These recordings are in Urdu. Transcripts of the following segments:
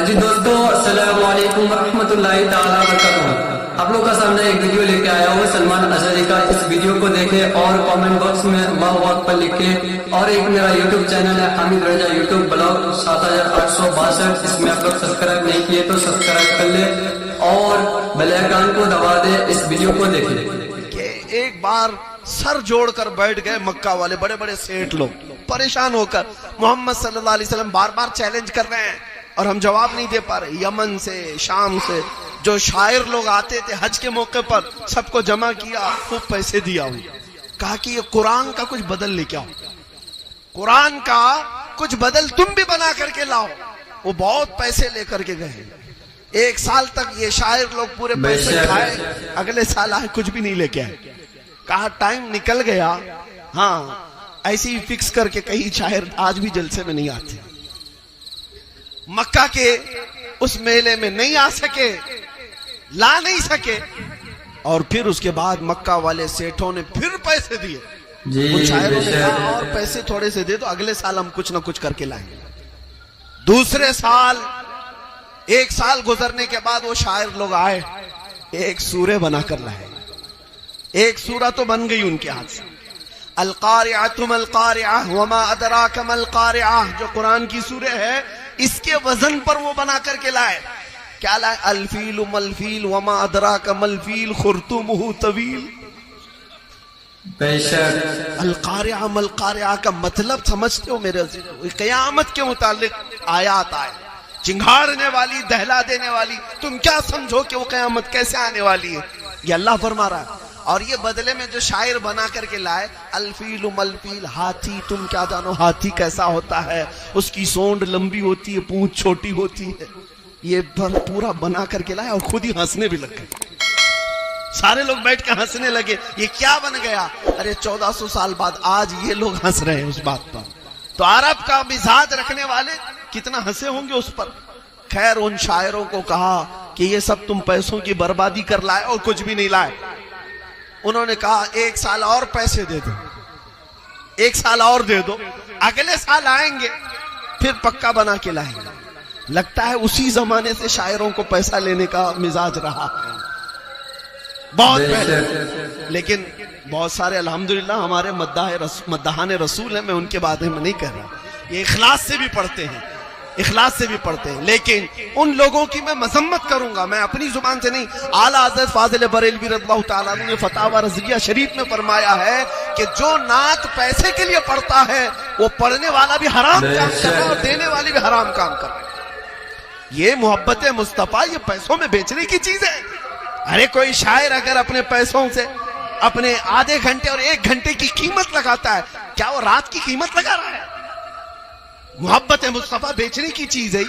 جی دوستو، السلام علیکم ورحمۃ اللہ تعالیٰ وبرکاتہ۔ آپ لوگ کا سامنے ایک ویڈیو لے کے آیا ہوں سلمان اظہری کا۔ اس ویڈیو کو دیکھیں اور کامنٹ باکس میں اللہ اکبر لکھیں، اور ایک میرا یوٹیوب چینل ہے حامد رضا یوٹیوب بلاگ 7862، اس میں آپ لوگ سبسکرائب نہیں کیے تو سبسکرائب کر لیں اور بیل آئیکن کو دبا دیں۔ اس ویڈیو کو دیکھیں کہ ایک بار سر جوڑ کر بیٹھ گئے مکہ والے بڑے بڑے سیٹھ لوگ، پریشان ہو کر محمد صلی اللہ علیہ وسلم بار بار چیلنج کر رہے ہیں اور ہم جواب نہیں دے پا رہے۔ یمن سے، شام سے جو شاعر لوگ آتے تھے حج کے موقع پر، سب کو جمع کیا، خوب پیسے دیا ہوں، کہا کہ یہ قرآن کا کچھ بدل لے کے آؤ، قرآن کا کچھ بدل تم بھی بنا کر کے لاؤ۔ وہ بہت پیسے لے کر کے گئے، ایک سال تک یہ شاعر لوگ پورے پیسے کھائے، اگلے سال آئے کچھ بھی نہیں لے کے آئے۔ کہا ٹائم نکل گیا، ہاں ایسی ہی فکس کر کے کئی شاعر آج بھی جلسے میں نہیں آتے، مکہ کے اس میلے میں نہیں آ سکے، لا نہیں سکے، اور پھر اس کے بعد مکہ والے سیٹھوں نے پھر پیسے دیے۔ ان شاعروں نے کہا اور پیسے تھوڑے سے دے دو، اگلے سال ہم کچھ نہ کچھ کر کے لائیں گے۔ دوسرے سال، ایک سال گزرنے کے بعد وہ شاعر لوگ آئے، ایک سورہ بنا کر لائے۔ ایک سورہ تو بن گئی ان کے ہاتھ سے، القارعۃ ما القارعۃ وما ادراک ما القارعۃ، جو قرآن کی سورہ ہے اس کے وزن پر وہ بنا کر کے لائے۔ کیا لائے؟ الفیل ملفیل وما ادراک ملفیل خرطومہ طویل۔ القارعہ ملقارعہ کا مطلب سمجھتے ہو میرے عزیز؟ قیامت کے متعلق آیات آئے، چنگھاڑنے والی، دہلا دینے والی، تم کیا سمجھو کہ وہ قیامت کیسے آنے والی ہے، یہ اللہ فرما رہا ہے۔ اور یہ بدلے میں جو شاعر بنا کر کے لائے، الفیل ملفیل، ہاتھی، تم کیا جانو ہاتھی کیسا ہوتا ہے، اس کی سونڈ لمبی ہوتی ہے، پونچھ چھوٹی ہوتی ہے، یہ پورا بنا کر کے لائے اور خود ہی ہنسنے بھی لگ گئے۔ سارے لوگ بیٹھ کے ہنسنے لگے، یہ کیا بن گیا؟ ارے 1400 سال بعد آج یہ لوگ ہنس رہے ہیں اس بات پر۔ تو عرب کا مزاج رکھنے والے کتنا ہنسے ہوں گے اس پر۔ خیر، ان شاعروں کو کہا کہ یہ سب تم پیسوں کی بربادی کر لائے اور کچھ بھی نہیں لائے۔ انہوں نے کہا ایک سال اور پیسے دے دو، ایک سال اور دے دو، اگلے سال آئیں گے پھر پکا بنا کے لائیں گے۔ لگتا ہے اسی زمانے سے شاعروں کو پیسہ لینے کا مزاج رہا ہے بہت پہلے۔ لیکن بہت سارے الحمدللہ ہمارے مداحان رسول ہیں، میں ان کے بارے میں نہیں کہہ رہا، یہ اخلاص سے بھی پڑھتے ہیں، اخلاص سے بھی پڑھتے ہیں، لیکن ان لوگوں کی میں مذمت کروں گا، میں اپنی زبان سے نہیں۔ اعلیٰ حضرت فاضل بریلوی رضی اللہ تعالیٰ عنہ نے فتاوی رضویہ شریف میں فرمایا ہے کہ جو نعت پیسے کے لیے پڑھتا ہے وہ پڑھنے والا بھی حرام کام کر رہا ہے اور دینے والی بھی حرام کام کر رہا ہے۔ یہ محبت مصطفیٰ یہ پیسوں میں بیچنے کی چیز ہے۔ ارے کوئی شاعر اگر اپنے پیسوں سے اپنے آدھے گھنٹے اور ایک گھنٹے کی قیمت لگاتا ہے، کیا وہ رات کی قیمت لگا رہا ہے؟ محبت مصطفیٰ بیچنے کی چیز ہے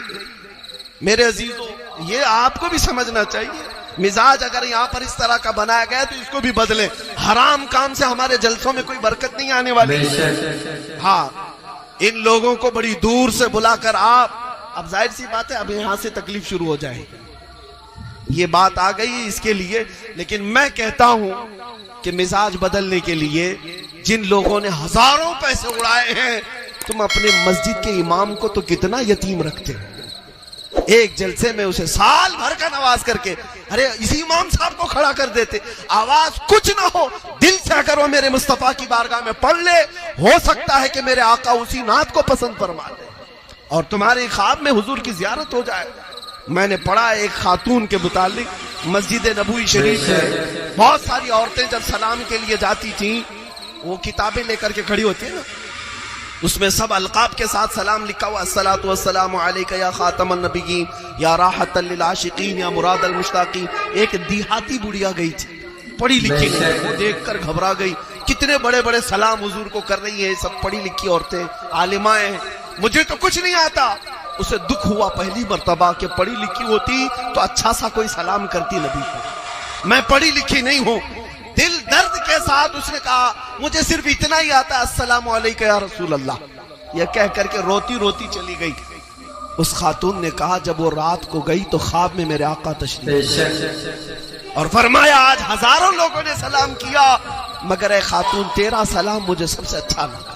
میرے عزیزو، یہ آپ کو بھی سمجھنا چاہیے۔ مزاج اگر یہاں پر اس طرح کا بنایا گیا تو اس کو بھی بدلیں۔ حرام کام سے ہمارے جلسوں میں کوئی برکت نہیں آنے والی۔ ہاں، ان لوگوں کو بڑی دور سے بلا کر اب ظاہر سی بات ہے اب یہاں سے تکلیف شروع ہو جائے، یہ بات آ گئی اس کے لیے۔ لیکن میں کہتا ہوں کہ مزاج بدلنے کے لیے جن لوگوں نے ہزاروں پیسے اڑائے ہیں، تم اپنے مسجد کے امام کو تو کتنا یتیم رکھتے ہو، ایک جلسے میں اسے سال بھر کا نواز کر کے، ارے اسی امام صاحب کو کھڑا کر دیتے، آواز کچھ نہ ہو، دل سے اگر وہ میرے مصطفیٰ کی بارگاہ میں پڑھ لے، ہو سکتا ہے کہ میرے آقا اسی نعت کو پسند فرما لے اور تمہارے خواب میں حضور کی زیارت ہو جائے۔ میں نے پڑھا ایک خاتون کے متعلق، مسجد نبوی شریف میں بہت ساری عورتیں جب سلام کے لیے جاتی تھیں، وہ کتابیں لے کر کے کھڑی ہوتی ہیں نا، اس میں سب القاب کے ساتھ سلام لکھا ہوا، الصلاۃ والسلام علیک یا خاتم النبیین یا راحت للعاشقین یا مراد المشتاقین۔ ایک دیہاتی بڑھیا گئی تھی، پڑھی لکھی نہیں، وہ دیکھ کر گھبرا گئی، کتنے بڑے بڑے سلام حضور کو کر رہی ہیں، سب پڑھی لکھی عورتیں، عالمائیں ہیں، مجھے تو کچھ نہیں آتا۔ اسے دکھ ہوا پہلی مرتبہ کہ پڑھی لکھی ہوتی تو اچھا سا کوئی سلام کرتی نبی کو، میں پڑھی لکھی نہیں ہوں۔ دل درد کے ساتھ اس نے کہا مجھے صرف اتنا ہی آتا ہے، السلام علیکم یا رسول اللہ، یہ کہہ کر کے روتی روتی چلی گئی۔ اس خاتون نے کہا جب وہ رات کو گئی تو خواب میں میرے آقا تشریف اور فرمایا آج ہزاروں لوگوں نے سلام کیا مگر اے خاتون تیرا سلام مجھے سب سے اچھا لگا،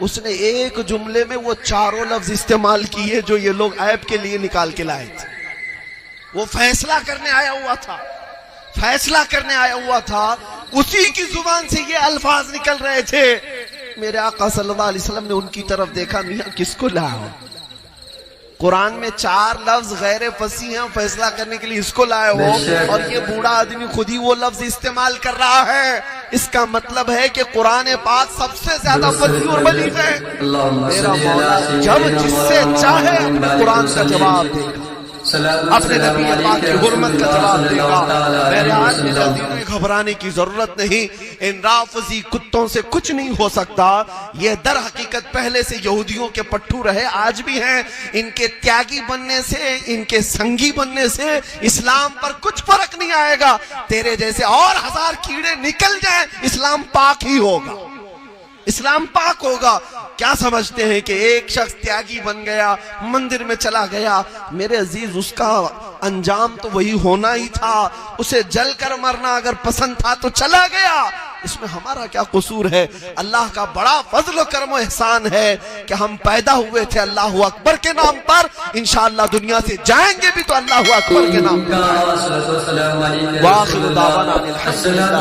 اس نے ایک جملے میں وہ چاروں لفظ استعمال کیے جو یہ لوگ عیب کے لیے نکال کے لائے تھے. وہ فیصلہ کرنے آیا ہوا تھا، فیصلہ کرنے آیا ہوا تھا، اسی کی زبان سے یہ الفاظ نکل رہے تھے. میرے آقا صلی اللہ علیہ وسلم نے ان کی طرف دیکھا، میاں کس کو لایا ہو؟ قرآن میں 4 لفظ غیر فصیح ہیں فیصلہ کرنے کے لیے، اس کو لائے ہو، اور یہ بوڑھا آدمی خود ہی وہ لفظ استعمال کر رہا ہے. اس کا مطلب ہے کہ قرآن پاک سب سے زیادہ فصیح اور بلیغ ہے. میرا مولا جب جس سے چاہے اپنے قرآن کا جواب دے گا، اپنے نبی پاک کی حرمت کا جواب دے گا. میرے آج میرے عزیزوں میں گھبرانے کی ضرورت نہیں. ان رافضی کتوں سے کچھ نہیں ہو سکتا. یہ در حقیقت پہلے سے یہودیوں کے پٹھو رہے، آج بھی ہیں. ان کے تیاگی بننے سے، ان کے سنگی بننے سے اسلام پر کچھ فرق نہیں آئے گا. تیرے جیسے اور 1000 کیڑے نکل جائیں، اسلام پاک ہی ہوگا، اسلام پاک ہوگا. کیا سمجھتے ہیں کہ ایک شخص تیاگی بن گیا، مندر میں چلا گیا؟ میرے عزیز، اس کا انجام تو وہی ہونا ہی تھا. اسے جل کر مرنا اگر پسند تھا تو چلا گیا. اس میں ہمارا کیا قصور ہے؟ اللہ کا بڑا فضل و کرم و احسان ہے کہ ہم پیدا ہوئے تھے اللہ اکبر کے نام پر. انشاءاللہ دنیا سے جائیں گے بھی تو اللہ اکبر کے نام پر. وآخر دعوانا الحمدللہ.